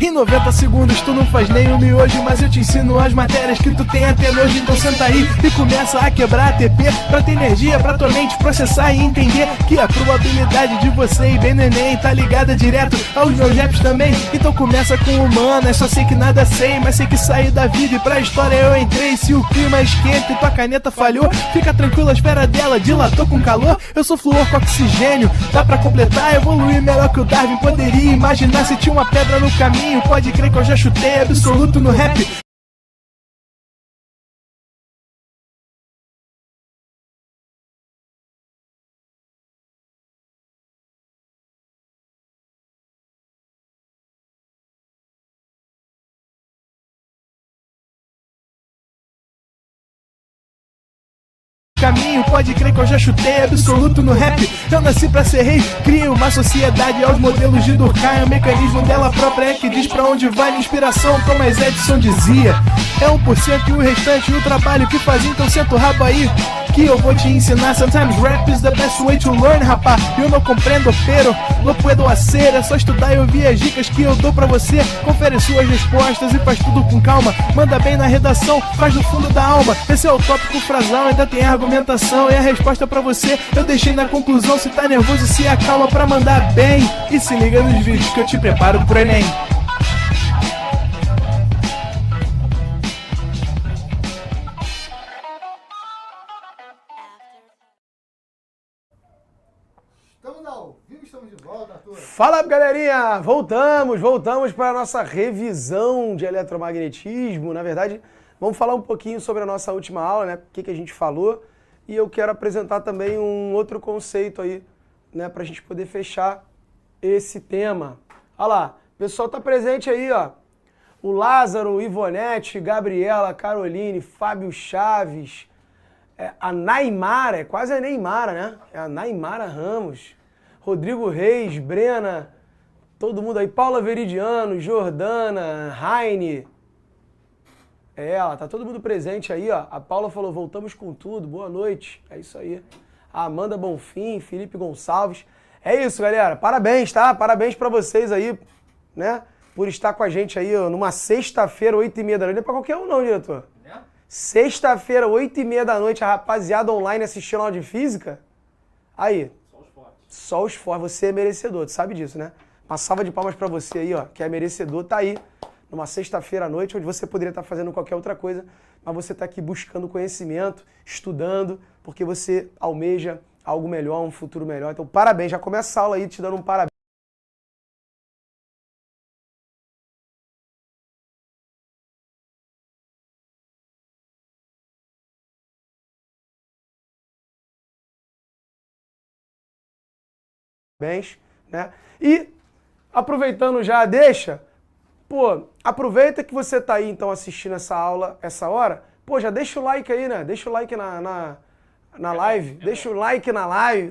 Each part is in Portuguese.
Em 90 segundos tu não faz nem um miojo, mas eu te ensino as matérias que tu tem até nojo. Então senta aí e começa a quebrar ATP pra ter energia, pra tua mente processar e entender que a probabilidade de você ir bem no Enem tá ligada direto aos meus raps também. Então começa com humanas, só sei que nada sei, mas sei que saí da vida e pra história eu entrei. Se o clima esquenta e tua caneta falhou, fica tranquilo, a esfera dela dilatou com calor. Eu sou flúor com oxigênio, dá pra completar, evoluir melhor que o Darwin poderia imaginar. Se tinha uma pedra no caminho, pode crer que eu já chutei absoluto no rap. Caminho, pode crer que eu já chutei absoluto no rap. Eu nasci pra ser rei, crio uma sociedade aos modelos de Durkheim. O mecanismo dela própria é que diz pra onde vai minha inspiração, Thomas Edison dizia. É 1% e o restante o trabalho que faz, então senta o rabo aí que eu vou te ensinar. Sometimes rap is the best way to learn, rapá. Eu não compreendo, pero não puedo hacer. É só estudar e ouvir as dicas que eu dou pra você. Confere suas respostas e faz tudo com calma. Manda bem na redação, faz do fundo da alma. Esse é o tópico frasal, ainda tem argumentação. E a resposta pra você eu deixei na conclusão. Se tá nervoso, se acalma pra mandar bem. E se liga nos vídeos que eu te preparo pro Enem. Estamos ao vivo, estamos de volta, Arthur. Fala, galerinha! Voltamos para a nossa revisão de eletromagnetismo. Na verdade, vamos falar um pouquinho sobre a nossa última aula, né? O que a gente falou. E eu quero apresentar também um outro conceito aí, né? Para a gente poder fechar esse tema. Olha lá, o pessoal tá presente aí, ó. O Lázaro, Ivonete, Gabriela, Caroline, Fábio Chaves, a Naimara, é quase a Neymara, né? É a Naimara Ramos, Rodrigo Reis, Brena, todo mundo aí, Paula Veridiano, Jordana, Raine. É ela, tá todo mundo presente aí, ó. A Paula falou, voltamos com tudo, boa noite. É isso aí. A Amanda Bonfim, Felipe Gonçalves. É isso, galera. Parabéns, tá? Parabéns pra vocês aí, né? Por estar com a gente aí, ó, numa sexta-feira, 8h30 da noite. Não é pra qualquer um não, diretor. Sexta-feira, 8h30 da noite, a rapaziada online assistindo aula de física. Aí. Só os fortes. Só os fortes. Você é merecedor, tu sabe disso, né? Uma salva de palmas pra você aí, ó, que é merecedor, tá aí. Numa sexta-feira à noite, onde você poderia estar fazendo qualquer outra coisa, mas você tá aqui buscando conhecimento, estudando, porque você almeja algo melhor, um futuro melhor. Então, parabéns. Já começa a aula aí te dando um parabéns. Né? E aproveitando já, aproveita que você tá aí então assistindo essa aula, essa hora, já deixa o like aí, né? Deixa o like na live, deixa o like na live,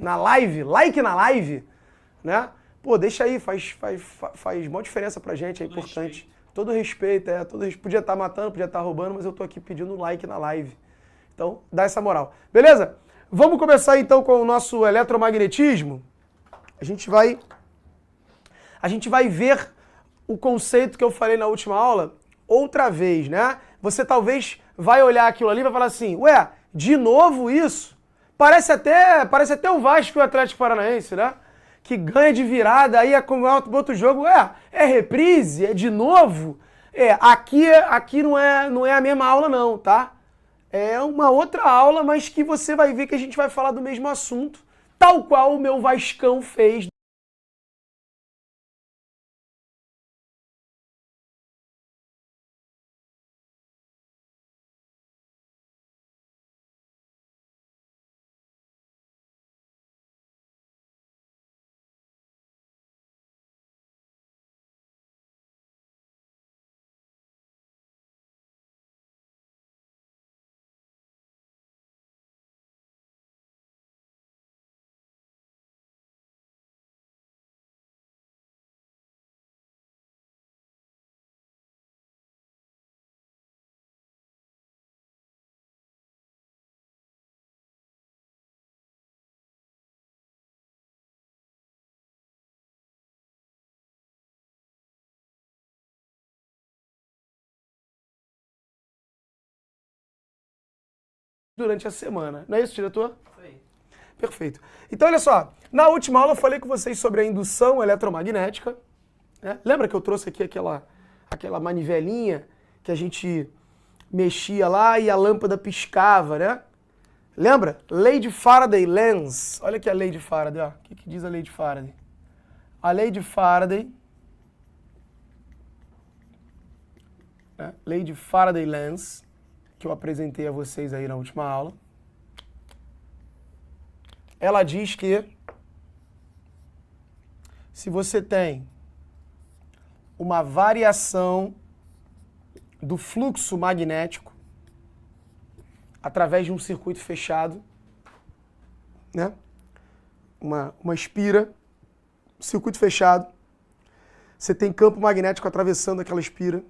né? Deixa aí, faz maior diferença pra gente, é todo importante. Respeito. Todo respeito, podia estar matando, podia estar roubando, mas eu tô aqui pedindo like na live. Então, dá essa moral. Beleza? Vamos começar então com o nosso eletromagnetismo. A gente vai ver o conceito que eu falei na última aula outra vez, né? Você talvez vai olhar aquilo ali e vai falar assim, ué, de novo isso? Parece até o Vasco e o Atlético Paranaense, né? Que ganha de virada, aí é com outro jogo, é reprise, é de novo. Aqui não é a mesma aula não, tá? É uma outra aula, mas que você vai ver que a gente vai falar do mesmo assunto, tal qual o meu Vascão fez. durante a semana. Não é isso, diretor? Isso aí. Perfeito. Então, olha só, na última aula eu falei com vocês sobre a indução eletromagnética. Né? Lembra que eu trouxe aqui aquela manivelinha que a gente mexia lá e a lâmpada piscava, né? Lembra? Lei de Faraday-Lenz. Olha aqui a lei de Faraday, ó. O que diz a lei de Faraday? A lei de Faraday... Lei de Faraday-Lenz, que eu apresentei a vocês aí na última aula. Ela diz que se você tem uma variação do fluxo magnético através de um circuito fechado, né? Uma espira, circuito fechado, você tem campo magnético atravessando aquela espira.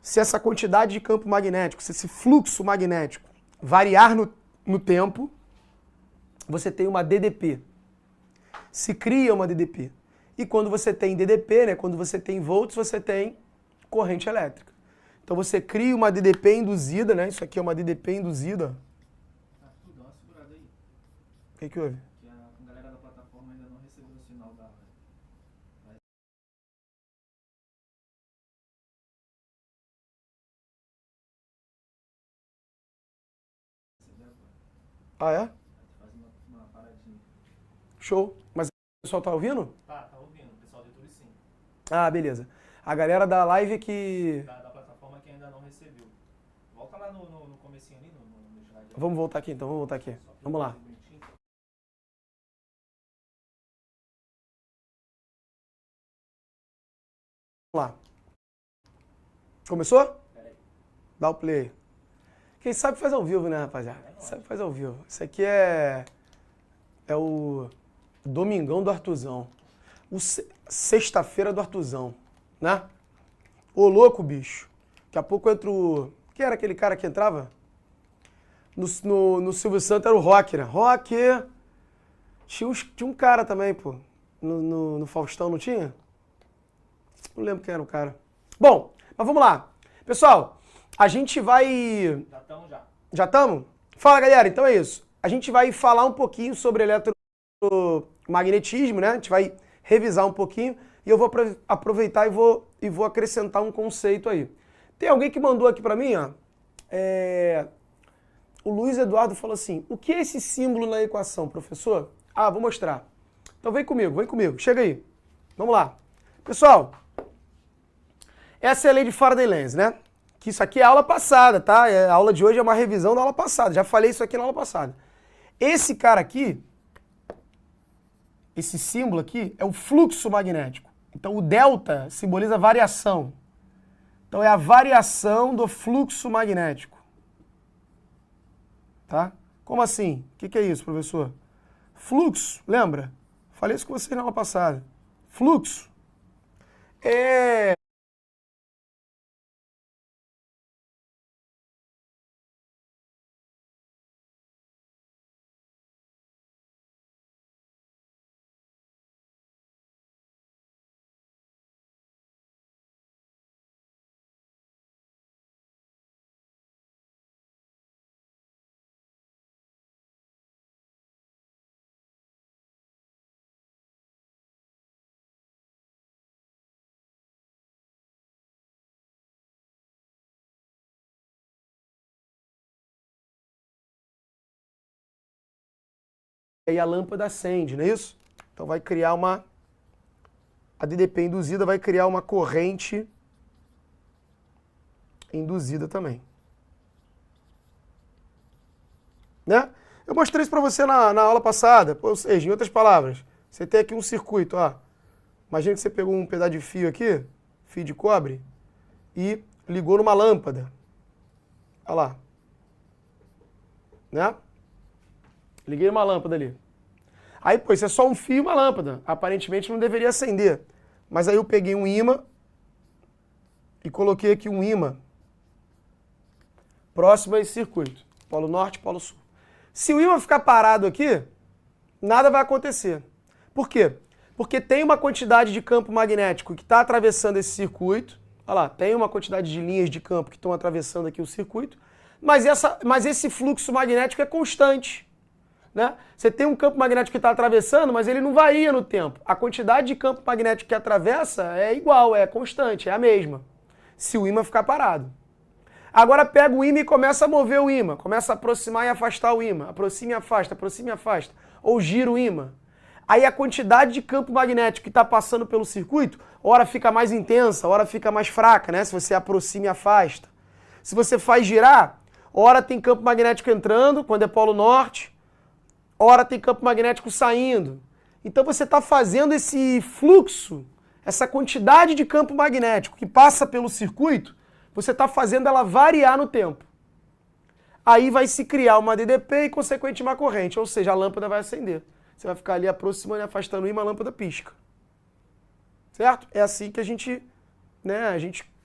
Se essa quantidade de campo magnético, se esse fluxo magnético variar no tempo, você tem uma DDP. Se cria uma DDP. E quando você tem DDP, né, quando você tem volts, você tem corrente elétrica. Então você cria uma DDP induzida, né? Isso aqui é uma DDP induzida. Arthur, dá uma segurada aí. O que houve? Que a galera da plataforma ainda não recebeu o sinal da... Ah, é? Faz uma paradinha. Show. Mas o pessoal tá ouvindo? Tá ouvindo. O pessoal do YouTube sim. Ah, beleza. A galera da live que... Da plataforma que ainda não recebeu. Volta lá no comecinho ali, no slide. Vamos voltar aqui então, vamos voltar aqui. Vamos lá. Bonitinho. Vamos lá. Começou? Pera aí. Dá o play. Quem sabe faz ao vivo, né, rapaziada? Quem sabe faz ao vivo. Isso aqui é o Domingão do Artuzão. Sexta-feira do Artuzão, né? Ô louco, bicho. Daqui a pouco entra o... Quem era aquele cara que entrava? No Silvio Santos era o Rock, né? Rock. Tinha um cara também, pô. No Faustão, não tinha? Não lembro quem era o cara. Bom, mas vamos lá. Pessoal, a gente vai... Já estamos já. Já estamos? Fala, galera. Então é isso. A gente vai falar um pouquinho sobre eletromagnetismo, né? A gente vai revisar um pouquinho e eu vou aproveitar e vou acrescentar um conceito aí. Tem alguém que mandou aqui para mim, ó. O Luiz Eduardo falou assim, o que é esse símbolo na equação, professor? Ah, vou mostrar. Então vem comigo. Chega aí. Vamos lá. Pessoal, essa é a lei de Faraday-Lenz, né? Que isso aqui é aula passada, tá? A aula de hoje é uma revisão da aula passada. Já falei isso aqui na aula passada. Esse cara aqui, esse símbolo aqui, é o fluxo magnético. Então o delta simboliza variação. Então é a variação do fluxo magnético. Tá? Como assim? O que é isso, professor? Fluxo, lembra? Falei isso com vocês na aula passada. Fluxo é... E a lâmpada acende, não é isso? Então vai criar a DDP induzida vai criar uma corrente induzida também. Né? Eu mostrei isso para você na aula passada, ou seja, em outras palavras, você tem aqui um circuito, ó. Imagina que você pegou um pedaço de fio aqui, fio de cobre, e ligou numa lâmpada. Olha lá. Né? Liguei uma lâmpada ali. Aí, pô, isso é só um fio e uma lâmpada. Aparentemente não deveria acender. Mas aí eu peguei um ímã e coloquei aqui um ímã próximo a esse circuito. Polo norte, polo sul. Se o ímã ficar parado aqui, nada vai acontecer. Por quê? Porque tem uma quantidade de campo magnético que está atravessando esse circuito. Olha lá, tem uma quantidade de linhas de campo que estão atravessando aqui o circuito. Mas esse fluxo magnético é constante. Né? Você tem um campo magnético que está atravessando, mas ele não varia no tempo. A quantidade de campo magnético que atravessa é igual, é constante, é a mesma. Se o ímã ficar parado. Agora pega o ímã e começa a mover o ímã, começa a aproximar e afastar o ímã, aproxima e afasta, ou gira o ímã. Aí a quantidade de campo magnético que está passando pelo circuito, hora fica mais intensa, hora fica mais fraca, né? Se você aproxima e afasta. Se você faz girar, hora tem campo magnético entrando, quando é polo norte, hora tem campo magnético saindo. Então você está fazendo esse fluxo, essa quantidade de campo magnético que passa pelo circuito, você está fazendo ela variar no tempo. Aí vai se criar uma DDP e, consequentemente, uma corrente, ou seja, a lâmpada vai acender. Você vai ficar ali aproximando e afastando o ímã, a lâmpada pisca. Certo? É assim que a gente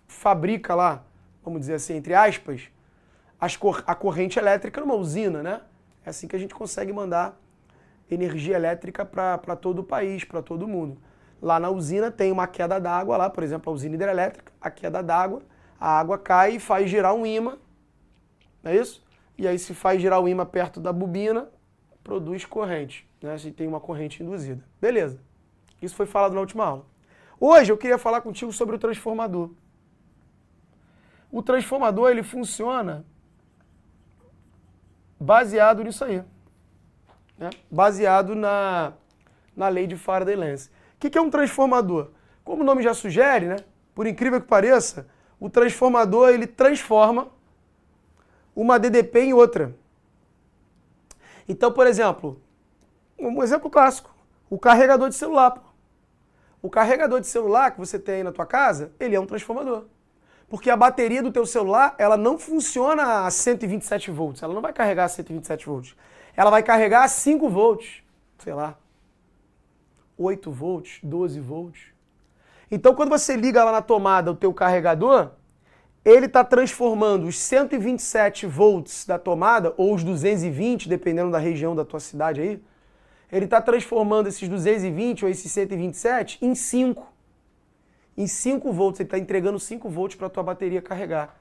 fabrica lá, vamos dizer assim, entre aspas, a corrente elétrica numa usina, né? É assim que a gente consegue mandar energia elétrica para todo o país, para todo mundo. Lá na usina tem uma queda d'água lá, por exemplo, a usina hidrelétrica, a queda d'água, a água cai e faz girar um ímã, não é isso? E aí se faz girar o ímã perto da bobina, produz corrente, né? Se tem uma corrente induzida. Beleza. Isso foi falado na última aula. Hoje eu queria falar contigo sobre o transformador. O transformador, ele funciona baseado nisso aí, né? Baseado na lei de Faraday-Lenz. O que é um transformador? Como o nome já sugere, né? Por incrível que pareça, o transformador ele transforma uma DDP em outra. Então, por exemplo, um exemplo clássico, o carregador de celular. Pô. O carregador de celular que você tem aí na tua casa, ele é um transformador. Porque a bateria do teu celular, ela não funciona a 127 volts, ela não vai carregar a 127 volts. Ela vai carregar a 5 volts, sei lá, 8 volts, 12 volts. Então, quando você liga lá na tomada o teu carregador, ele está transformando os 127 volts da tomada, ou os 220, dependendo da região da tua cidade aí, ele está transformando esses 220 ou esses 127 em 5. Em 5 volts, ele está entregando 5 volts para a tua bateria carregar.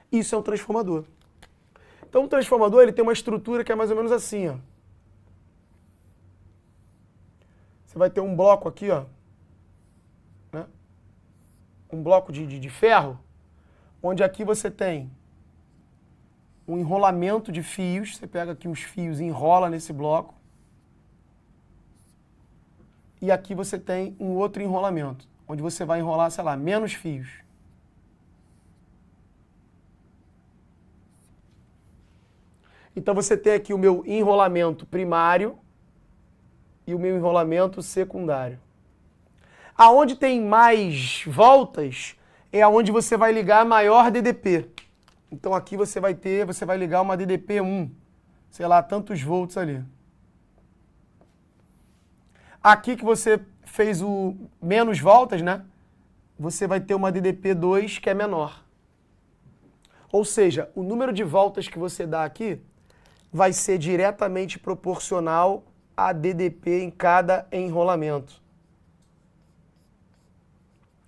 Isso é um transformador. Então, o transformador ele tem uma estrutura que é mais ou menos assim, ó. Você vai ter um bloco aqui, ó, né? Um bloco de ferro, onde aqui você tem um enrolamento de fios. Você pega aqui os fios e enrola nesse bloco. E aqui você tem um outro enrolamento, onde você vai enrolar, sei lá, menos fios. Então você tem aqui o meu enrolamento primário e o meu enrolamento secundário. Aonde tem mais voltas é aonde você vai ligar a maior DDP. Então aqui você vai ligar uma DDP 1, sei lá, tantos volts ali. Aqui que você fez o menos voltas, né? Você vai ter uma DDP 2 que é menor. Ou seja, o número de voltas que você dá aqui vai ser diretamente proporcional a DDP em cada enrolamento.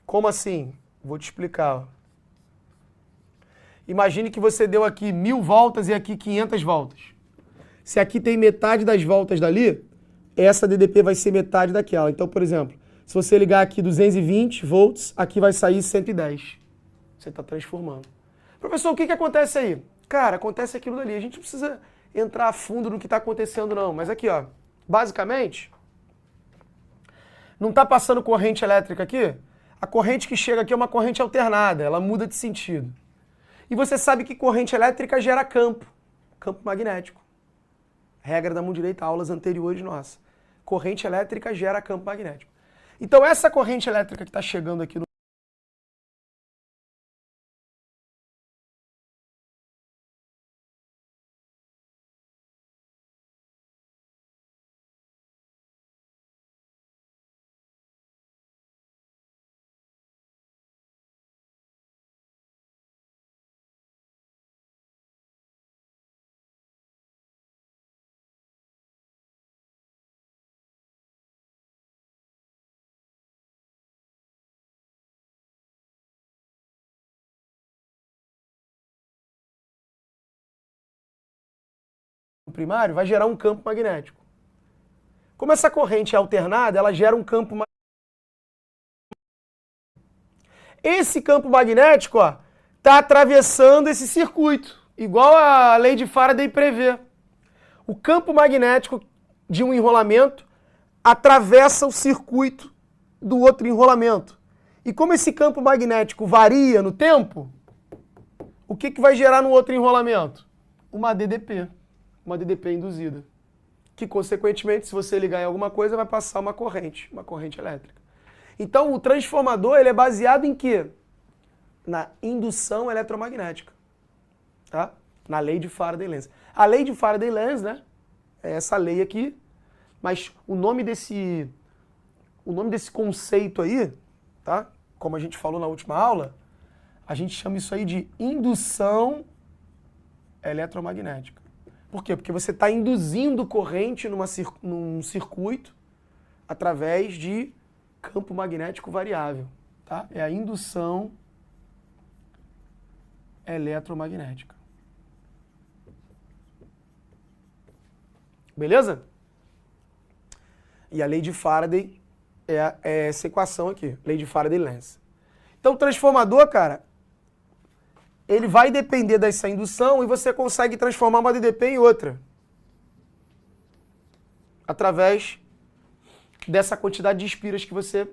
Como assim? Vou te explicar. Imagine que você deu aqui 1000 voltas e aqui 500 voltas. Se aqui tem metade das voltas dali, essa DDP vai ser metade daquela. Então, por exemplo, se você ligar aqui 220 volts, aqui vai sair 110. Você está transformando. Professor, o que acontece aí? Cara, acontece aquilo dali. A gente não precisa entrar a fundo no que está acontecendo, não. Mas aqui, ó, basicamente, não está passando corrente elétrica aqui? A corrente que chega aqui é uma corrente alternada, ela muda de sentido. E você sabe que corrente elétrica gera campo magnético. Regra da mão direita, aulas anteriores nossas. Corrente elétrica gera campo magnético. Então essa corrente elétrica que está chegando aqui no primário vai gerar um campo magnético. Como essa corrente é alternada, ela gera um campo magnético. Esse campo magnético está atravessando esse circuito, igual a lei de Faraday prevê. O campo magnético de um enrolamento atravessa o circuito do outro enrolamento. E como esse campo magnético varia no tempo, o que vai gerar no outro enrolamento? Uma DDP induzida. Que, consequentemente, se você ligar em alguma coisa, vai passar uma corrente elétrica. Então, o transformador ele é baseado em quê? Na indução eletromagnética. Tá? Na lei de Faraday-Lenz. A lei de Faraday-Lenz, né? É essa lei aqui. Mas o nome desse conceito aí, tá? Como a gente falou na última aula, a gente chama isso aí de indução eletromagnética. Por quê? Porque você está induzindo corrente num circuito através de campo magnético variável. Tá? É a indução eletromagnética. Beleza? E a lei de Faraday é essa equação aqui, lei de Faraday-Lenz. Então o transformador, cara, ele vai depender dessa indução e você consegue transformar uma DDP em outra. Através dessa quantidade de espiras que você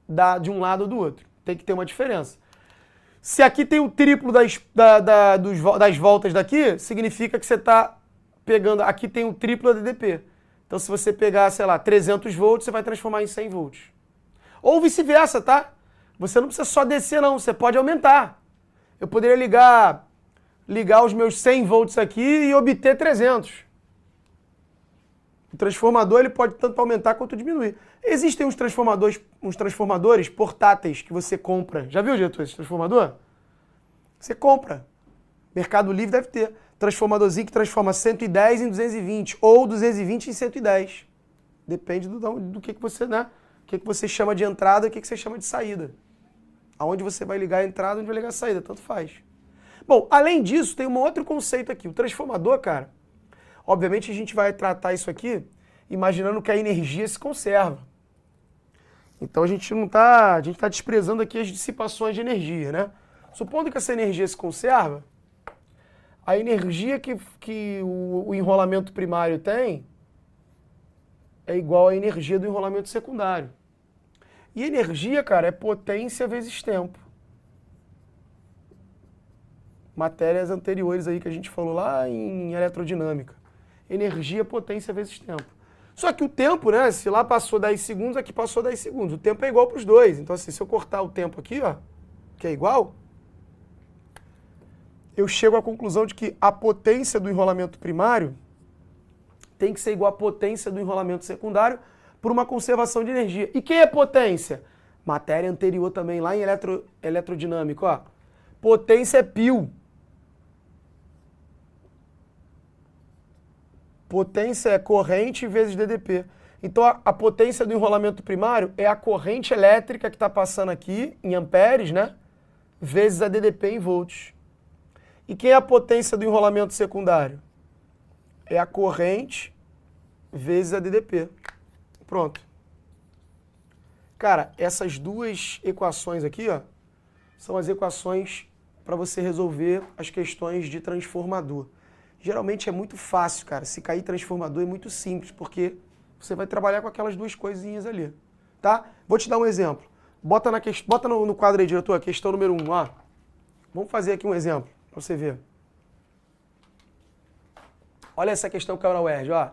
dá de um lado ou do outro. Tem que ter uma diferença. Se aqui tem o triplo das voltas daqui, significa que você está pegando... Aqui tem o triplo da DDP. Então se você pegar, sei lá, 300 volts, você vai transformar em 100 volts. Ou vice-versa, tá? Você não precisa só descer, não. Você pode aumentar. Eu poderia ligar os meus 100 volts aqui e obter 300. O transformador ele pode tanto aumentar quanto diminuir. Existem uns transformadores portáteis que você compra. Já viu, diretor, esse transformador? Você compra. Mercado Livre deve ter. Transformadorzinho que transforma 110 em 220 ou 220 em 110. Depende do que você, né? O que você chama de entrada e o que você chama de saída. Aonde você vai ligar a entrada, onde vai ligar a saída, tanto faz. Bom, além disso, tem um outro conceito aqui. O transformador, cara, obviamente a gente vai tratar isso aqui imaginando que a energia se conserva. Então a gente está desprezando aqui as dissipações de energia, né? Supondo que essa energia se conserva, a energia que o enrolamento primário tem é igual à energia do enrolamento secundário. E energia, cara, é potência vezes tempo. Matérias anteriores aí que a gente falou lá em elerodinâmica. Energia, potência vezes tempo. Só que o tempo, né, se lá passou 10 segundos, aqui passou 10 segundos. O tempo é igual para os dois. Então, assim, se eu cortar o tempo aqui, ó, que é igual, eu chego à conclusão de que a potência do enrolamento primário tem que ser igual à potência do enrolamento secundário por uma conservação de energia. E quem é potência? Matéria anterior também, lá em eletrodinâmica, ó. Potência é π. Potência é corrente vezes DDP. Então a potência do enrolamento primário é a corrente elétrica que está passando aqui, em amperes, né? Vezes a DDP em volts. E quem é a potência do enrolamento secundário? É a corrente vezes a DDP. Pronto. Cara, essas duas equações aqui, ó, são as equações para você resolver as questões de transformador. Geralmente é muito fácil, cara. Se cair transformador é muito simples, porque você vai trabalhar com aquelas duas coisinhas ali, tá? Vou te dar um exemplo. Bota no quadro aí, diretor, questão número 1, ó. Vamos fazer aqui um exemplo, para você ver. Olha essa questão que caiu na UERJ, ó.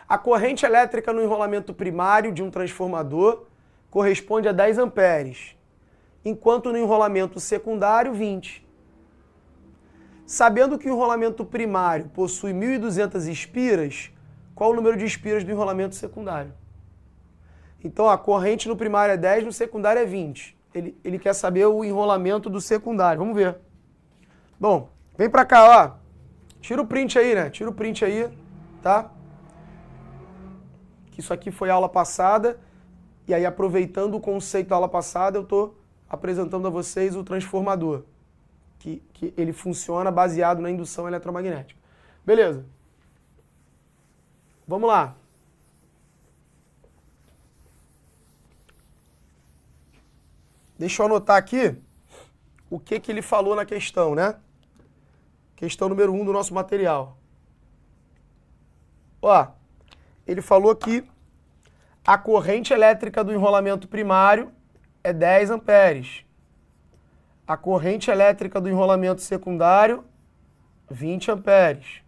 A corrente elétrica no enrolamento primário de um transformador corresponde a 10 amperes, enquanto no enrolamento secundário, 20. Sabendo que o enrolamento primário possui 1.200 espiras, qual o número de espiras do enrolamento secundário? Então, a corrente no primário é 10, no secundário é 20. Ele quer saber o enrolamento do secundário. Vamos ver. Bom, vem pra cá, ó. Tira o print aí, né? Tira o print aí, tá? Que isso aqui foi aula passada. E aí, aproveitando o conceito da aula passada, eu tô apresentando a vocês o transformador. Que ele funciona baseado na indução eletromagnética. Beleza. Vamos lá. Deixa eu anotar aqui o que ele falou na questão, né? Questão número 1 do nosso material. Ó, ele falou que a corrente elétrica do enrolamento primário é 10 amperes. A corrente elétrica do enrolamento secundário, 20 amperes.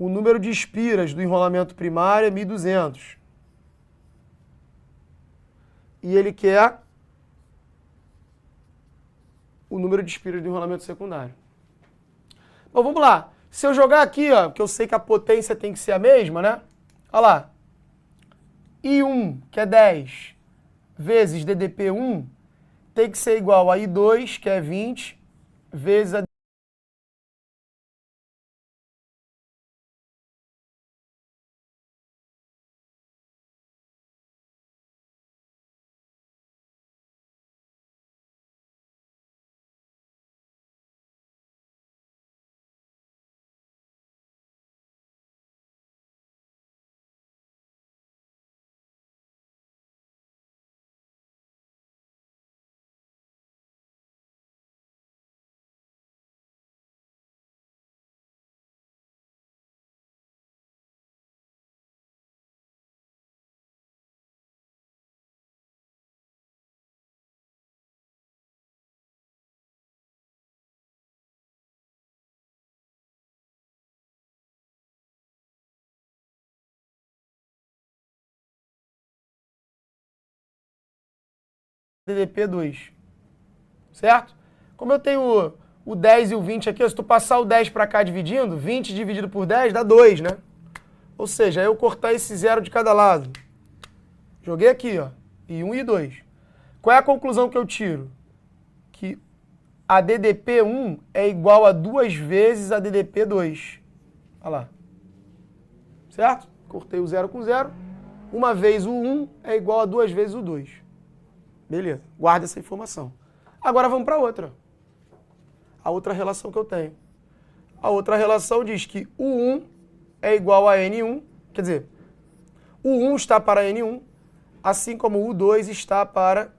O número de espiras do enrolamento primário é 1.200. E ele quer o número de espiras do enrolamento secundário. Então vamos lá. Se eu jogar aqui, ó, que eu sei que a potência tem que ser a mesma, né? Olha lá. I1, que é 10, vezes DDP1, tem que ser igual a I2, que é 20, vezes a DDP2, certo? Como eu tenho o 10 e o 20 aqui, se tu passar o 10 para cá dividindo, 20 dividido por 10 dá 2, né? Ou seja, eu cortar esse 0 de cada lado. Joguei aqui, ó, I1 e I2. Qual é a conclusão que eu tiro? Que a DDP1 é igual a 2 vezes a DDP2. Olha lá. Certo? Cortei o 0 com 0. Uma vez o 1 é igual a 2 vezes o 2. Beleza, guarda essa informação. Agora vamos para outra. A outra relação que eu tenho. A outra relação diz que o 1 é igual a N1, quer dizer, o 1 está para N1, assim como o 2 está para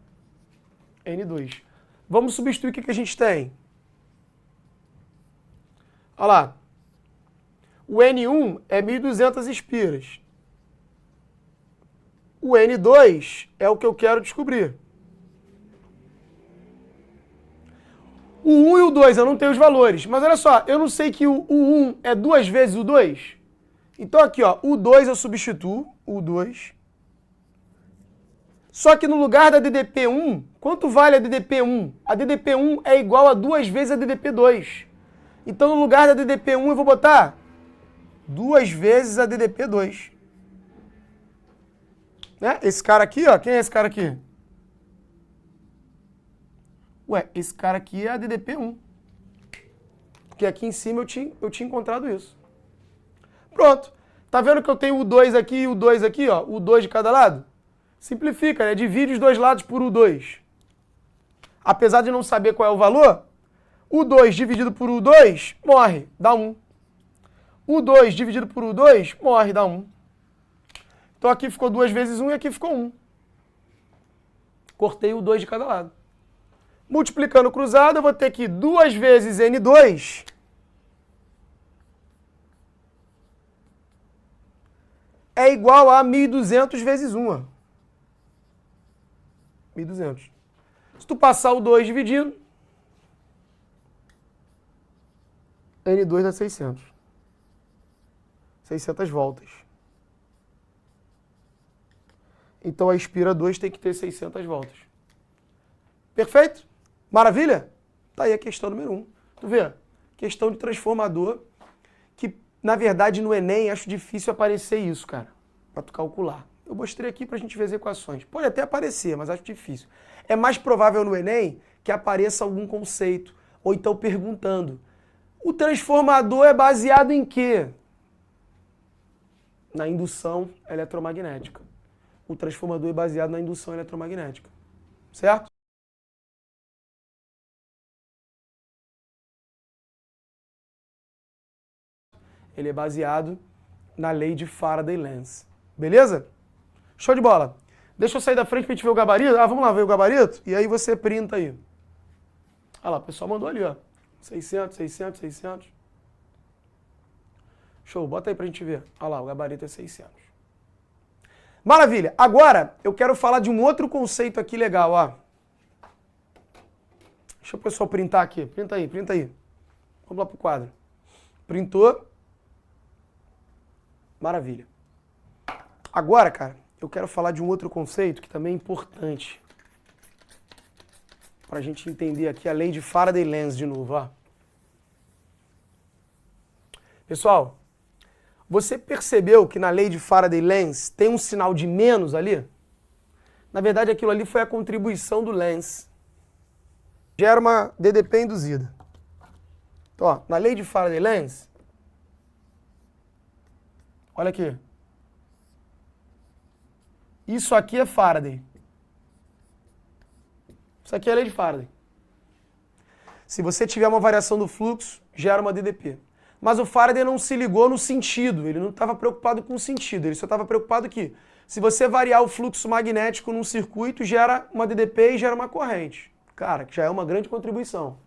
N2. Vamos substituir o que a gente tem. Olha lá. O N1 é 1.200 espiras. O N2 é o que eu quero descobrir. O 1 e o 2 eu não tenho os valores, mas olha só, eu não sei que o 1 é 2 vezes o 2. Então aqui, ó, o 2 eu substituo, o 2. Só que no lugar da DDP1, quanto vale a DDP1? A DDP1 é igual a 2 vezes a DDP2. Então no lugar da DDP1 eu vou botar 2 vezes a DDP2. Né? Esse cara aqui, ó, quem é esse cara aqui? Ué, esse cara aqui é a DDP1. Porque aqui em cima eu tinha encontrado isso. Pronto. Tá vendo que eu tenho o 2 aqui e o 2 aqui, ó? O 2 de cada lado? Simplifica, né? Divide os dois lados por U2. Apesar de não saber qual é o valor, o 2 dividido por U2 morre, dá 1. O 2 dividido por U2 morre, dá 1. Então aqui ficou 2 vezes 1 e aqui ficou 1. Cortei o 2 de cada lado. Multiplicando cruzado, eu vou ter que 2 vezes N2 é igual a 1.200 vezes 1. Ó. 1.200. Se tu passar o 2 dividindo, N2 dá 600. 600 voltas. Então a espira 2 tem que ter 600 voltas. Perfeito? Maravilha? Tá aí a questão número 1. Tu vê? Questão de transformador, que na verdade no Enem acho difícil aparecer isso, cara, para tu calcular. Eu mostrei aqui pra gente ver as equações. Pode até aparecer, mas acho difícil. É mais provável no Enem que apareça algum conceito, ou então perguntando, o transformador é baseado em quê? Na indução eletromagnética. O transformador é baseado na indução eletromagnética. Certo? Ele é baseado na lei de Faraday-Lenz. Beleza? Show de bola. Deixa eu sair da frente pra gente ver o gabarito. Ah, vamos lá ver o gabarito? E aí você printa aí. Olha lá, o pessoal mandou ali, ó. 600, 600, 600. Show, bota aí pra gente ver. Olha lá, o gabarito é 600. Maravilha. Agora, eu quero falar de um outro conceito aqui legal, ó. Deixa o pessoal printar aqui. Printa aí, printa aí. Vamos lá pro quadro. Printou. Maravilha. Agora, cara, eu quero falar de um outro conceito que também é importante para a gente entender aqui a lei de Faraday-Lenz de novo, ó. Pessoal, você percebeu que na lei de Faraday-Lenz tem um sinal de menos ali? Na verdade, aquilo ali foi a contribuição do Lenz. Gera uma DDP induzida. Então, ó, na lei de Faraday-Lenz, olha aqui. Isso aqui é Faraday. Isso aqui é a lei de Faraday. Se você tiver uma variação do fluxo, gera uma DDP. Mas o Faraday não se ligou no sentido, ele não estava preocupado com o sentido, ele só estava preocupado que se você variar o fluxo magnético num circuito, gera uma DDP e gera uma corrente. Cara, que já é uma grande contribuição.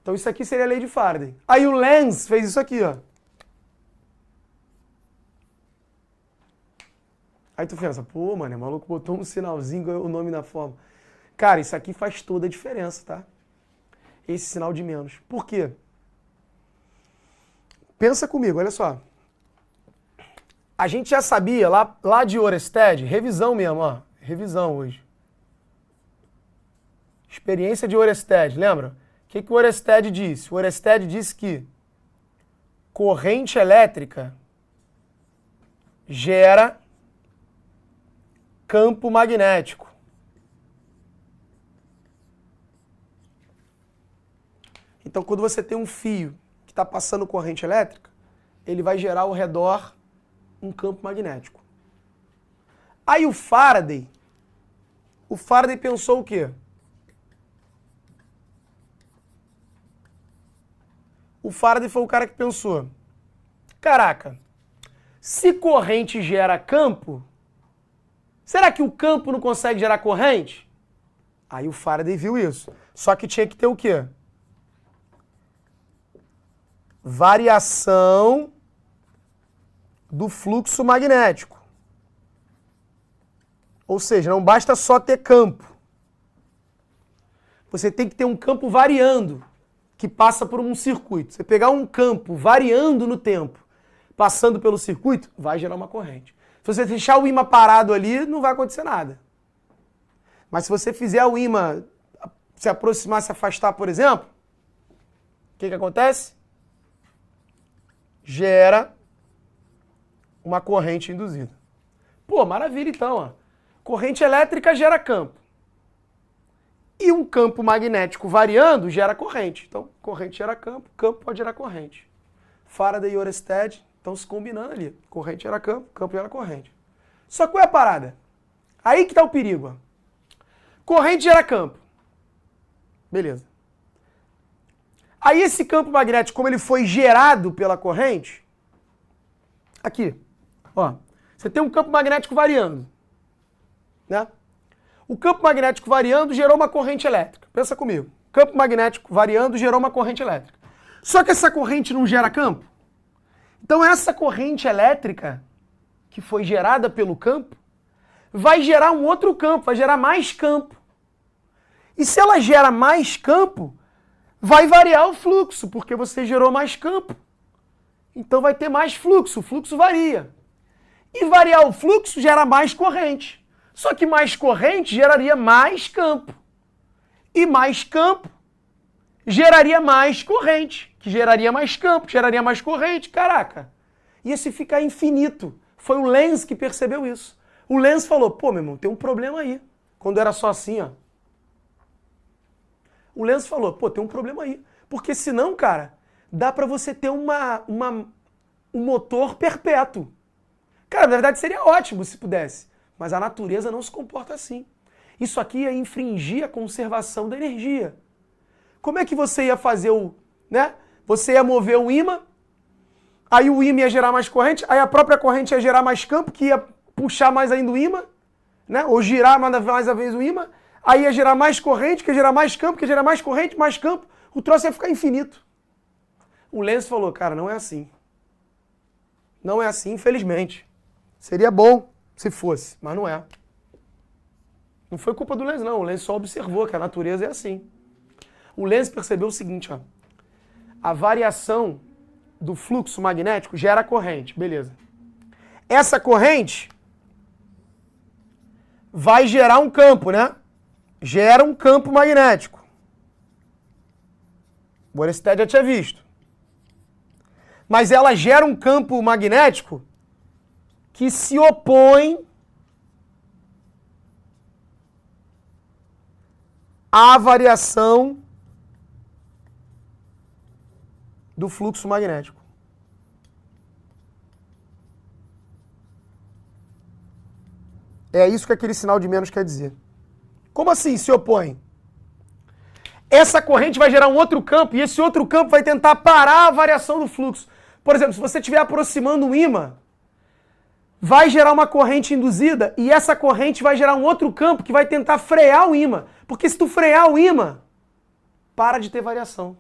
Então isso aqui seria a lei de Faraday. Aí o Lenz fez isso aqui, ó. Aí tu pensa, pô, mano, o maluco botou um sinalzinho, ganhou o nome na forma. Cara, isso aqui faz toda a diferença, tá? Esse sinal de menos. Por quê? Pensa comigo, olha só. A gente já sabia, lá de Oersted, revisão mesmo, ó. Revisão hoje. Experiência de Oersted, lembra? O que o Oersted disse? O Oersted disse que corrente elétrica gera campo magnético. Então, quando você tem um fio que está passando corrente elétrica, ele vai gerar ao redor um campo magnético. Aí o Faraday pensou o quê? O Faraday foi o cara que pensou, caraca, se corrente gera campo, será que o campo não consegue gerar corrente? Aí o Faraday viu isso. Só que tinha que ter o quê? Variação do fluxo magnético. Ou seja, não basta só ter campo. Você tem que ter um campo variando, que passa por um circuito. Você pegar um campo variando no tempo, passando pelo circuito, vai gerar uma corrente. Se você deixar o ímã parado ali, não vai acontecer nada. Mas se você fizer o ímã se aproximar, se afastar, por exemplo, o que acontece? Gera uma corrente induzida. Pô, maravilha então, ó. Corrente elétrica gera campo. E um campo magnético variando gera corrente. Então, corrente gera campo, campo pode gerar corrente. Faraday e Oersted estão se combinando ali. Corrente gera campo, campo gera corrente. Só que qual é a parada? Aí que tá o perigo, ó. Corrente gera campo. Beleza. Aí esse campo magnético, como ele foi gerado pela corrente, aqui, ó, você tem um campo magnético variando, né? O campo magnético variando gerou uma corrente elétrica. Pensa comigo. Campo magnético variando gerou uma corrente elétrica. Só que essa corrente não gera campo. Então essa corrente elétrica que foi gerada pelo campo vai gerar um outro campo, vai gerar mais campo. E se ela gera mais campo, vai variar o fluxo, porque você gerou mais campo. Então vai ter mais fluxo, o fluxo varia. E variar o fluxo gera mais corrente. Só que mais corrente geraria mais campo. E mais campo geraria mais corrente, que geraria mais campo, geraria mais corrente. Caraca, ia se ficar infinito. Foi o Lenz que percebeu isso. O Lenz falou, pô, meu irmão, tem um problema aí. Quando era só assim, ó. O Lenz falou, pô, tem um problema aí. Porque senão, cara, dá pra você ter um motor perpétuo. Cara, na verdade seria ótimo se pudesse. Mas a natureza não se comporta assim. Isso aqui ia infringir a conservação da energia. Como é que você ia fazer né? Você ia mover o ímã, aí o ímã ia gerar mais corrente, aí a própria corrente ia gerar mais campo, que ia puxar mais ainda o ímã, né? Ou girar mais uma vez o ímã, aí ia gerar mais corrente, que ia gerar mais campo, que ia gerar mais corrente, mais campo, o troço ia ficar infinito. O Lenz falou, cara, não é assim. Não é assim, infelizmente. Seria bom se fosse, mas não é. Não foi culpa do Lenz, não. O Lenz só observou que a natureza é assim. O Lenz percebeu o seguinte, ó. A variação do fluxo magnético gera corrente, beleza. Essa corrente vai gerar um campo, né? Gera um campo magnético. O Borested já tinha visto. Mas ela gera um campo magnético que se opõe à variação do fluxo magnético. É isso que aquele sinal de menos quer dizer. Como assim se opõe? Essa corrente vai gerar um outro campo e esse outro campo vai tentar parar a variação do fluxo. Por exemplo, se você estiver aproximando um ímã, vai gerar uma corrente induzida e essa corrente vai gerar um outro campo que vai tentar frear o ímã. Porque se tu frear o ímã, para de ter variação.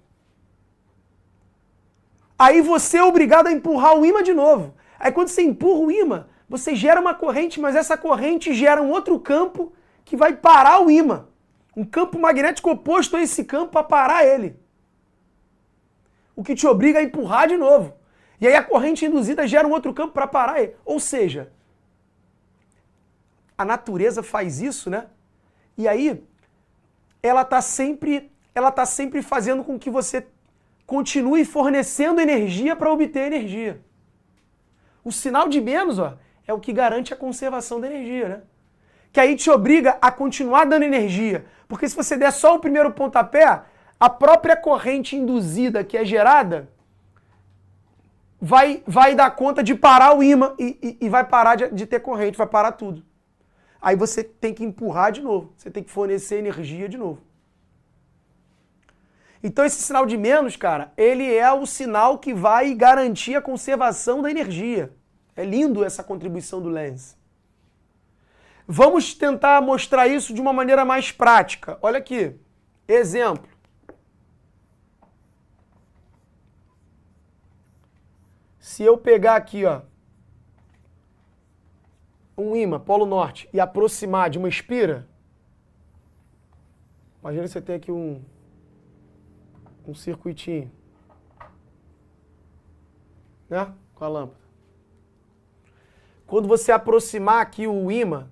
Aí você é obrigado a empurrar o ímã de novo. Aí quando você empurra o ímã, você gera uma corrente, mas essa corrente gera um outro campo que vai parar o ímã. Um campo magnético oposto a esse campo para parar ele. O que te obriga a empurrar de novo. E aí a corrente induzida gera um outro campo para parar ele. Ou seja, a natureza faz isso, né? E aí ela está sempre fazendo com que você continue fornecendo energia para obter energia. O sinal de menos, ó, é o que garante a conservação da energia, né? Que aí te obriga a continuar dando energia. Porque se você der só o primeiro pontapé, a própria corrente induzida que é gerada vai dar conta de parar o ímã e vai parar de ter corrente, vai parar tudo. Aí você tem que empurrar de novo, você tem que fornecer energia de novo. Então esse sinal de menos, cara, ele é o sinal que vai garantir a conservação da energia. É lindo essa contribuição do Lenz. Vamos tentar mostrar isso de uma maneira mais prática. Olha aqui, exemplo. Se eu pegar aqui, ó, um ímã, polo norte, e aproximar de uma espira, imagina que você tem aqui um circuitinho, né, com a lâmpada. Quando você aproximar aqui o ímã,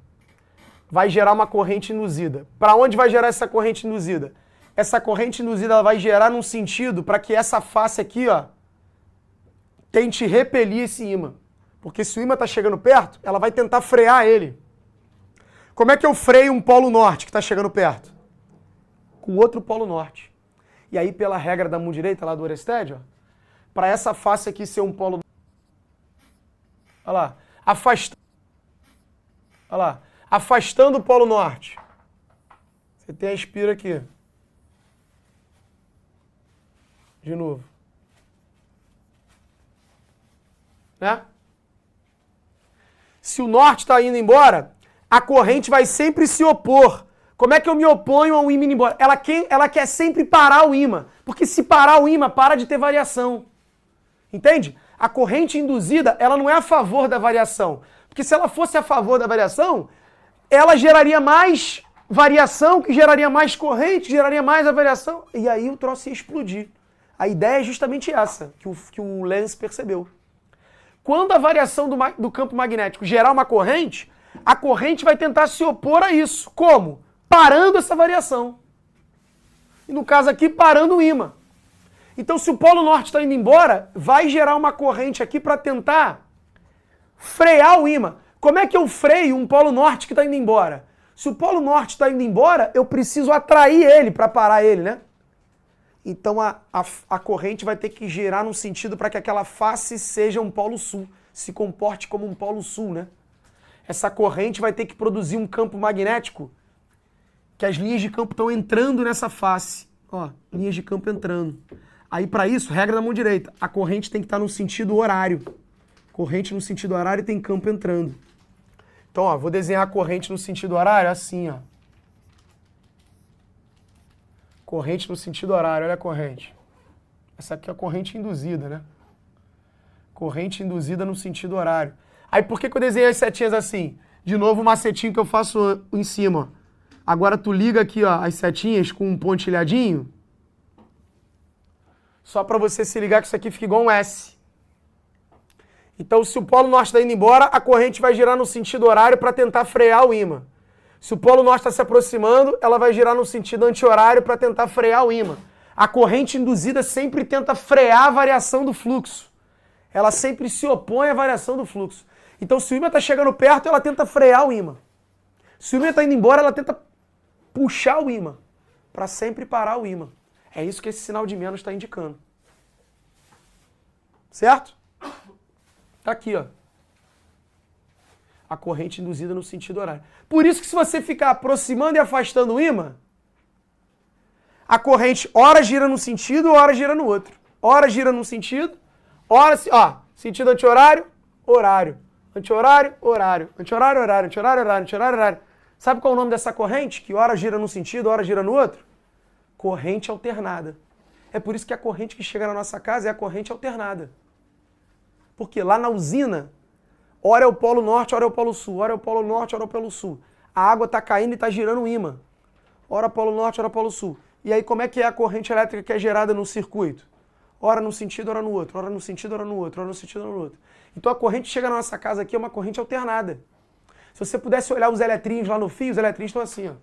vai gerar uma corrente induzida. Para onde vai gerar essa corrente induzida? Essa corrente induzida ela vai gerar num sentido para que essa face aqui, ó, tente repelir esse ímã. Porque se o ímã está chegando perto, ela vai tentar frear ele. Como é que eu freio um polo norte que está chegando perto? Com outro polo norte. E aí, pela regra da mão direita lá do Orested, ó, para essa face aqui ser um polo... Olha lá. Olha lá. Afastando o polo norte. Você tem a espira aqui. De novo. Né? Se o norte está indo embora, a corrente vai sempre se opor. Como é que eu me oponho a um ímã indo embora? Ela quer sempre parar o ímã. Porque se parar o ímã, para de ter variação. Entende? A corrente induzida, ela não é a favor da variação. Porque se ela fosse a favor da variação, ela geraria mais variação, que geraria mais corrente, geraria mais a variação, e aí o troço ia explodir. A ideia é justamente essa, que o Lenz percebeu. Quando a variação do campo magnético gerar uma corrente, a corrente vai tentar se opor a isso. Como? Parando essa variação. E no caso aqui, parando o ímã. Então, se o polo norte está indo embora, vai gerar uma corrente aqui para tentar frear o ímã. Como é que eu freio um polo norte que está indo embora? Se o polo norte está indo embora, eu preciso atrair ele para parar ele, né? Então a corrente vai ter que girar num sentido para que aquela face seja um polo sul, se comporte como um polo sul, né? Essa corrente vai ter que produzir um campo magnético, que as linhas de campo estão entrando nessa face. Ó, linhas de campo entrando. Aí, para isso, regra da mão direita, a corrente tem que estar no sentido horário. Corrente no sentido horário tem campo entrando. Então, ó, vou desenhar a corrente no sentido horário assim, ó. Corrente no sentido horário, olha a corrente. Essa aqui é a corrente induzida, né? Corrente induzida no sentido horário. Aí, por que eu desenhei as setinhas assim? De novo, o macetinho que eu faço em cima, ó. Agora, tu liga aqui, ó, as setinhas com um pontilhadinho. Só para você se ligar que isso aqui fica igual um S. Então, se o polo norte está indo embora, a corrente vai girar no sentido horário para tentar frear o ímã. Se o polo norte está se aproximando, ela vai girar no sentido anti-horário para tentar frear o ímã. A corrente induzida sempre tenta frear a variação do fluxo. Ela sempre se opõe à variação do fluxo. Então, se o ímã está chegando perto, ela tenta frear o ímã. Se o ímã está indo embora, ela tenta puxar o ímã para sempre parar o ímã. É isso que esse sinal de menos está indicando. Certo? Tá aqui, ó. A corrente induzida no sentido horário. Por isso que se você ficar aproximando e afastando o ímã, a corrente ora gira num sentido, ora gira no outro. Ora gira num sentido, ora... Ó, sentido anti-horário, horário. Anti-horário, horário. Anti-horário, horário. Anti-horário, horário. Anti-horário, horário. Sabe qual é o nome dessa corrente? Que ora gira num sentido, ora gira no outro? Corrente alternada. É por isso que a corrente que chega na nossa casa é a corrente alternada. Porque lá na usina, ora é o polo norte, ora é o polo sul, ora é o polo norte, ora é o polo sul. A água está caindo e está girando o ímã. Ora polo norte, ora polo sul. E aí como é que é a corrente elétrica que é gerada no circuito? Ora num sentido, ora no outro. Ora no sentido, ora no outro. Ora no sentido, ora no outro. Então a corrente que chega na nossa casa aqui é uma corrente alternada. Se você pudesse olhar os eletrinhos lá no fio, os eletrinhos estão assim, ó.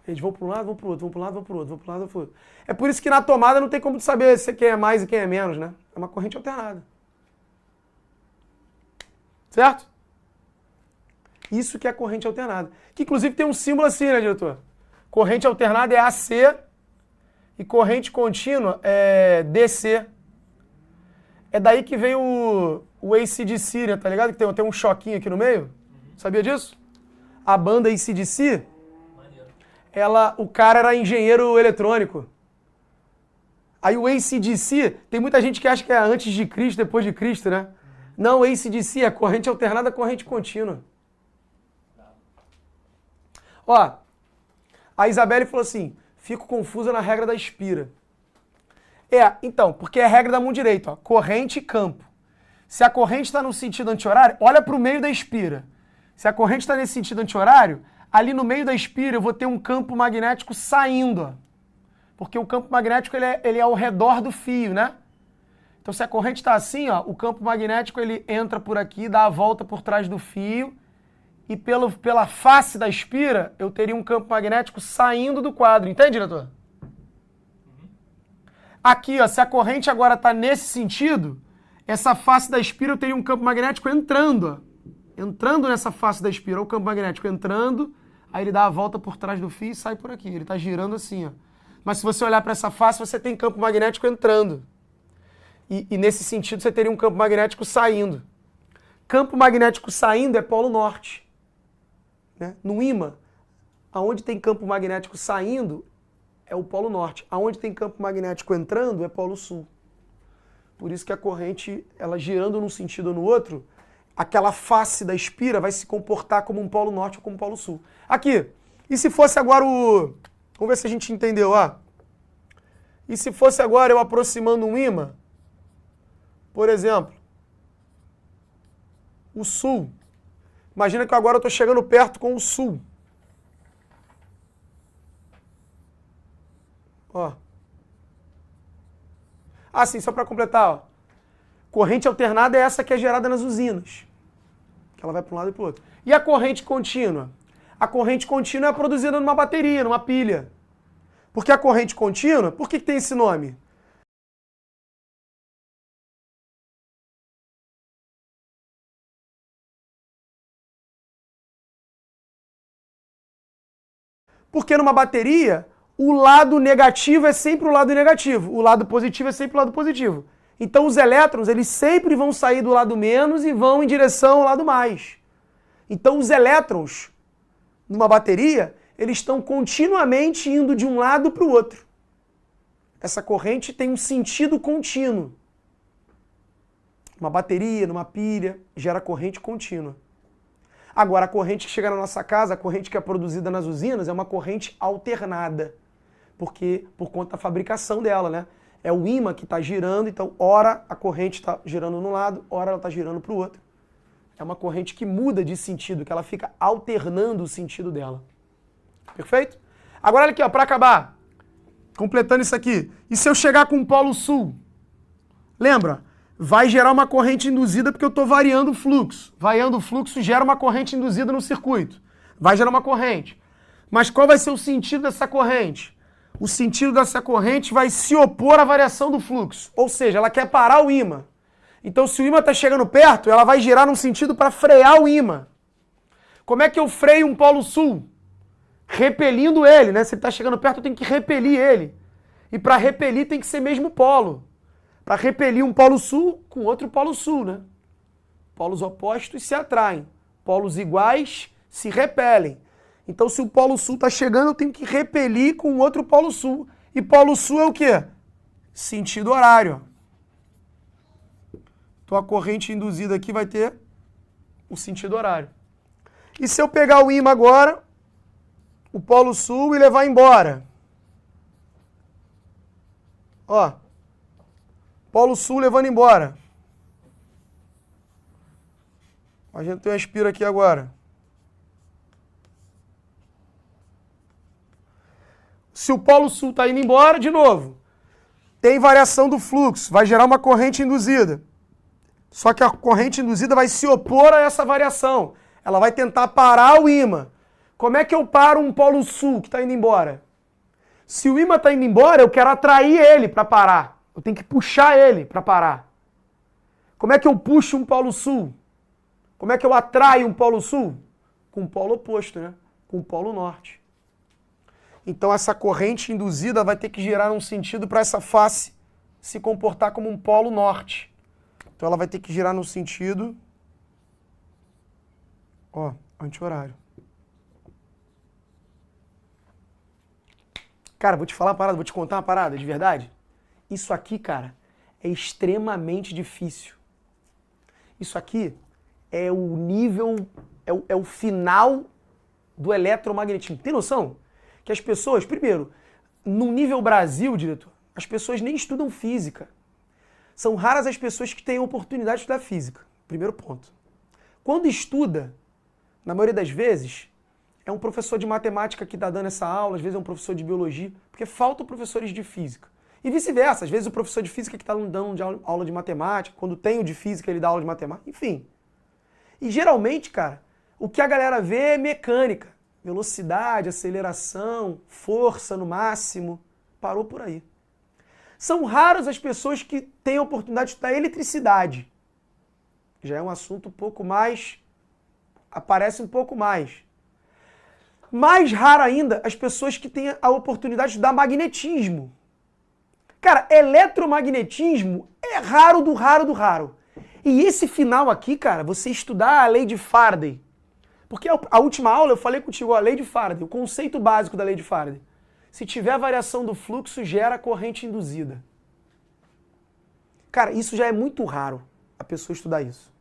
Eles vão para um lado, vão para o outro, vão para um lado, vão para o outro, vão para um lado, vão para o outro. É por isso que na tomada não tem como saber quem é mais e quem é menos, né? É uma corrente alternada. Certo? Isso que é corrente alternada. Que inclusive tem um símbolo assim, né, diretor? Corrente alternada é AC e corrente contínua é DC. É daí que vem o AC/DC, né? Tá ligado? Que tem um choquinho aqui no meio. Sabia disso? A banda AC/DC... o cara era engenheiro eletrônico. Aí o AC/DC, tem muita gente que acha que é antes de Cristo, depois de Cristo, né? Não, o AC/DC é corrente alternada, corrente contínua. Ó, a Isabelle falou assim, fico confusa na regra da espira. Então, porque é a regra da mão direita, ó, corrente e campo. Se a corrente está no sentido anti-horário, olha para o meio da espira. Se a corrente está nesse sentido anti-horário, ali no meio da espira eu vou ter um campo magnético saindo, ó. Porque o campo magnético ele é ao redor do fio, né? Então se a corrente está assim, ó, o campo magnético ele entra por aqui, dá a volta por trás do fio e pela face da espira eu teria um campo magnético saindo do quadro. Entende, diretor? Aqui, ó, se a corrente agora está nesse sentido, essa face da espira eu teria um campo magnético entrando, ó. Entrando nessa face da espira, o campo magnético entrando, aí ele dá a volta por trás do fio e sai por aqui. Ele está girando assim, ó. Mas se você olhar para essa face, você tem campo magnético entrando. E nesse sentido você teria um campo magnético saindo. Campo magnético saindo é polo norte. Né? No ímã, aonde tem campo magnético saindo é o polo norte. Aonde tem campo magnético entrando é polo sul. Por isso que a corrente, ela girando num sentido ou no outro, aquela face da espira vai se comportar como um polo norte ou como um polo sul. Aqui, e se fosse agora o... Vamos ver se a gente entendeu, ó. E se fosse agora eu aproximando um ímã, por exemplo, o sul. Imagina que agora eu estou chegando perto com o sul. Ó. Ah, sim, só para completar, ó. Corrente alternada é essa que é gerada nas usinas. Que ela vai para um lado e para o outro. E a corrente contínua? A corrente contínua é produzida numa bateria, numa pilha. Porque a corrente contínua, por que tem esse nome? Porque numa bateria, o lado negativo é sempre o lado negativo. O lado positivo é sempre o lado positivo. Então os elétrons, eles sempre vão sair do lado menos e vão em direção ao lado mais. Então os elétrons, numa bateria, eles estão continuamente indo de um lado para o outro. essa corrente tem um sentido contínuo. Uma bateria, numa pilha, gera corrente contínua. Agora, a corrente que chega na nossa casa, a corrente que é produzida nas usinas, é uma corrente alternada. Porque, por conta da fabricação dela, né? É o ímã que está girando, então, ora a corrente está girando num lado, ora ela está girando para o outro. É uma corrente que muda de sentido, que ela fica alternando o sentido dela. Perfeito? Agora, olha aqui, ó, para acabar. Completando isso aqui. E se eu chegar com o polo sul? Lembra? Vai gerar uma corrente induzida porque eu estou variando o fluxo. Variando o fluxo gera uma corrente induzida no circuito. Vai gerar uma corrente. Mas qual vai ser o sentido dessa corrente? O sentido dessa corrente vai se opor à variação do fluxo. Ou seja, ela quer parar o ímã. Então, se o ímã está chegando perto, ela vai girar num sentido para frear o ímã. Como é que eu freio um polo sul? Repelindo ele, né? Se ele está chegando perto, eu tenho que repelir ele. E para repelir tem que ser mesmo polo. Para repelir um polo sul com outro polo sul, né? Polos opostos se atraem. Polos iguais se repelem. Então, se o polo sul está chegando, eu tenho que repelir com outro polo sul. E polo sul é o quê? Sentido horário. Então, a corrente induzida aqui vai ter o sentido horário. E se eu pegar o ímã agora, o polo sul, e levar embora? Ó. Polo sul levando embora. A gente tem um aspiro aqui agora. Se o polo sul está indo embora, de novo, tem variação do fluxo, vai gerar uma corrente induzida. Só que a corrente induzida vai se opor a essa variação. Ela vai tentar parar o ímã. Como é que eu paro um polo sul que está indo embora? Se o ímã está indo embora, eu quero atrair ele para parar. Eu tenho que puxar ele para parar. Como é que eu puxo um polo sul? Como é que eu atraio um polo sul? Com o polo oposto, né? Com o polo norte. Então essa corrente induzida vai ter que girar um sentido para essa face se comportar como um polo norte. Então ela vai ter que girar no sentido, ó, anti-horário. Cara, vou te falar uma parada, vou te contar uma parada, de verdade. Isso aqui, cara, é extremamente difícil. Isso aqui é o nível, é o final do eletromagnetismo. Tem noção? Que as pessoas, primeiro, no nível Brasil, diretor, as pessoas nem estudam física. São raras as pessoas que têm a oportunidade de estudar física. Primeiro ponto. Quando estuda, na maioria das vezes, é um professor de matemática que está dando essa aula, às vezes é um professor de biologia, porque faltam professores de física. E vice-versa, às vezes o professor de física que está dando aula de matemática, quando tem o de física ele dá aula de matemática, enfim. E geralmente, cara, o que a galera vê é mecânica. Velocidade, aceleração, força no máximo, parou por aí. São raras as pessoas que têm a oportunidade de estudar eletricidade. Já é um assunto um pouco mais, aparece um pouco mais. Mais raro ainda as pessoas que têm a oportunidade de estudar magnetismo. Cara, eletromagnetismo é raro do raro do raro. E esse final aqui, cara, você estudar a lei de Faraday. Porque a última aula eu falei contigo, a lei de Faraday, o conceito básico da lei de Faraday. Se tiver variação do fluxo, gera corrente induzida. Cara, isso já é muito raro a pessoa estudar isso.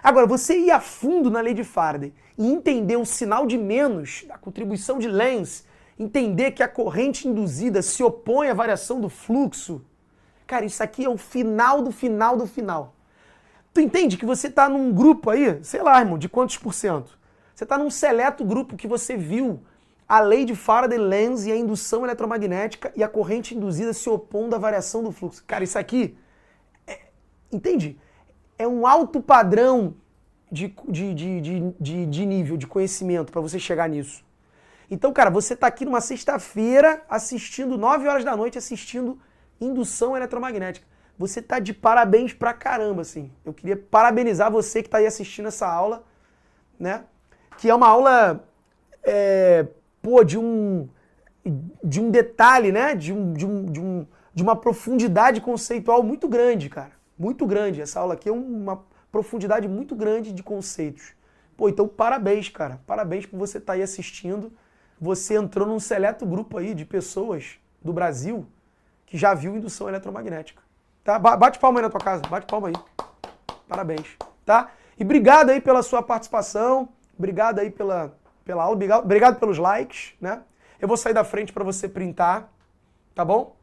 Agora, você ir a fundo na lei de Faraday e entender o sinal de menos, a contribuição de Lenz, entender que a corrente induzida se opõe à variação do fluxo, cara, isso aqui é o final do final do final. Tu entende que você está num grupo aí, sei lá, irmão, de quantos por cento? Você está num seleto grupo que você viu a lei de Faraday-Lenz e a indução eletromagnética e a corrente induzida se opondo à variação do fluxo. Cara, isso aqui, entende? É um alto padrão de nível, de conhecimento para você chegar nisso. Então, cara, você está aqui numa sexta-feira assistindo, 9 horas da noite, assistindo indução eletromagnética. Você tá de parabéns pra caramba, assim. Eu queria parabenizar você que está aí assistindo essa aula, né? Que é uma aula, de um detalhe, né? De uma profundidade conceitual muito grande, cara. Muito grande. Essa aula aqui é uma profundidade muito grande de conceitos. Pô, então parabéns, cara. Parabéns por você estar aí assistindo. Você entrou num seleto grupo aí de pessoas do Brasil que já viu indução eletromagnética. Tá? Bate palma aí na tua casa, bate palma aí. Parabéns, tá? E obrigado aí pela sua participação, obrigado aí pela aula, obrigado pelos likes, né? Eu vou sair da frente para você printar, tá bom?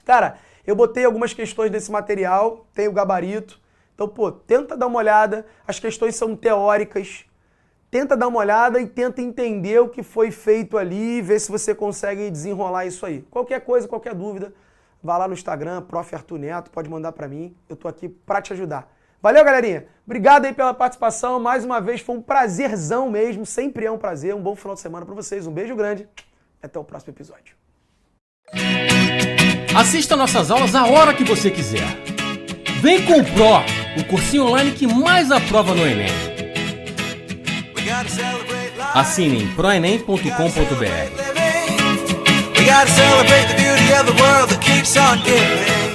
Cara, eu botei algumas questões desse material, tem o gabarito, então, pô, tenta dar uma olhada, as questões são teóricas, tenta dar uma olhada e tenta entender o que foi feito ali, ver se você consegue desenrolar isso aí. Qualquer coisa, qualquer dúvida, vá lá no Instagram, Prof. Arthur Neto, pode mandar para mim, eu tô aqui para te ajudar. Valeu, galerinha? Obrigado aí pela participação, mais uma vez, foi um prazerzão mesmo, sempre é um prazer, um bom final de semana para vocês, um beijo grande, até o próximo episódio. Assista nossas aulas a hora que você quiser. Vem com o Pro, o cursinho online que mais aprova no Enem. Assine em proenem.com.br. We gotta celebrate the beauty of the world that keeps on giving.